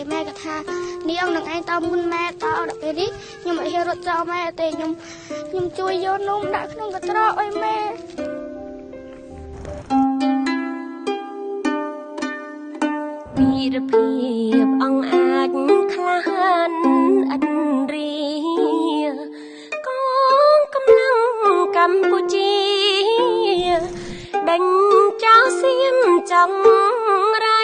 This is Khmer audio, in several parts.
គេម៉ែក៏ថានាងនឹងឯងតមុនម៉ែតដល់ពេលនេះខ្ញុំអត់ហ៊ានរត់ចោលម៉ែទេខ្ញុំជួយយកនំដាក់ក្នុងកត្រកឲ្យម៉ែវីរភាពអង្អាចក្លាហានអិនរីកងកម្លាំងកម្ពុជាដេញចោលសៀមចង់រៃ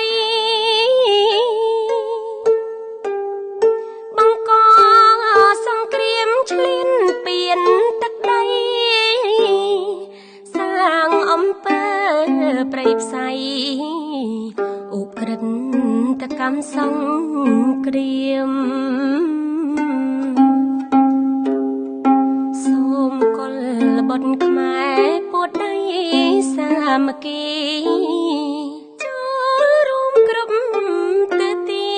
បង្កសង្គ្រាមឈ្លានពានទឹកដីសាងអំពើព្រៃផ្សៃឧក្រិដ្ឋកម្មសង្គ្រាមសូមកុលបុត្រខ្មែរពួតដៃសាមគ្គីចូលរួមគ្រប់ទិទី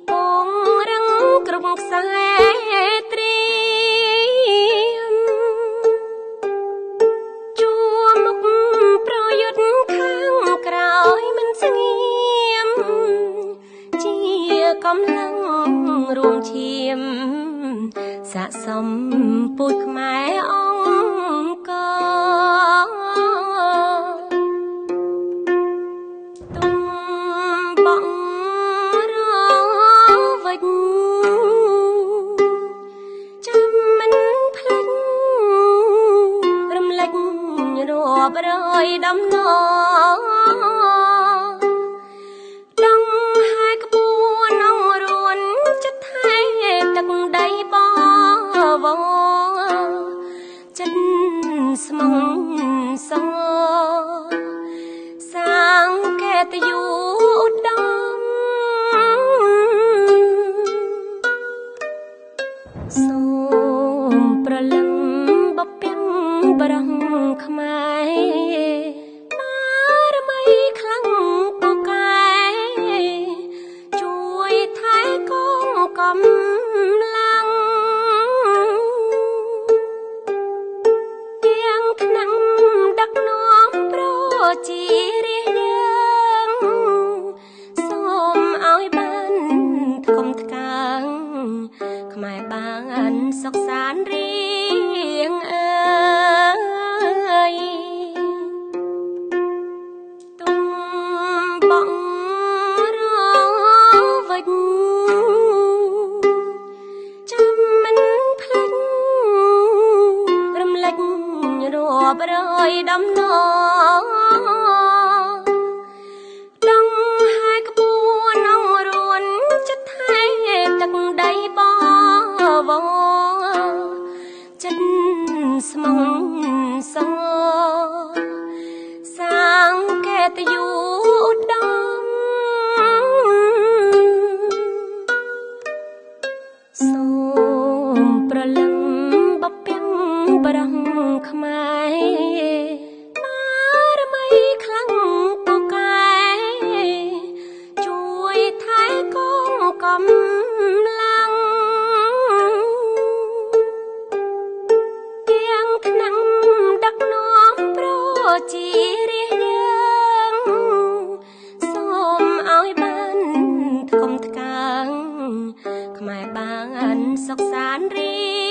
ពងរឹងគ្រប់ខ្សែត្រៀមជួមុខប្រយុទ្ធខាងក្រោយមិនស្ងៀមជាកម្លាំងរួមឈាមស័ក្តិសមពូជខ្មែរអង្គទុំបងរវិចចាំមិនភ្លេចរំលេចរាប់រយដំណរដងហើយក្បួនអង្រួនចិត្តថែទឹកដីបវរចិត្តស្មងសងសាងកេតយុឧត្តមសូមប្រលឹងបពាំងបរំខ្មែរបារមីខ្លាំងពូកែជួយថែកងកម្លាំងទាំងថ្នាក់ដឹកនាំប្រជារាស្ត្រយើងសូមឲ្យបានថ្កុំថ្កើងខ្មែរបានសុខសាន្តរៀងអើយទុំបងរវិចចាំមិនភ្លេចរំលេចរាប់រយដំណរដងហើយក្បួនអង្រួនចិត្តថែទឹកដីបវរចិត្តស្មងសងសាងកេតយុឧត្តមសូមប្រលឹងបពាំងបរំខ្មែរបារមីខ្លាំងពូកែជួយថែកងកម្លាំងទាំងថ្នាក់ដឹកនាំប្រជារាស្ត្រយើងសូមឲ្យបានថ្កុំថ្កើងខ្មែរបានសុខសាន្តរៀ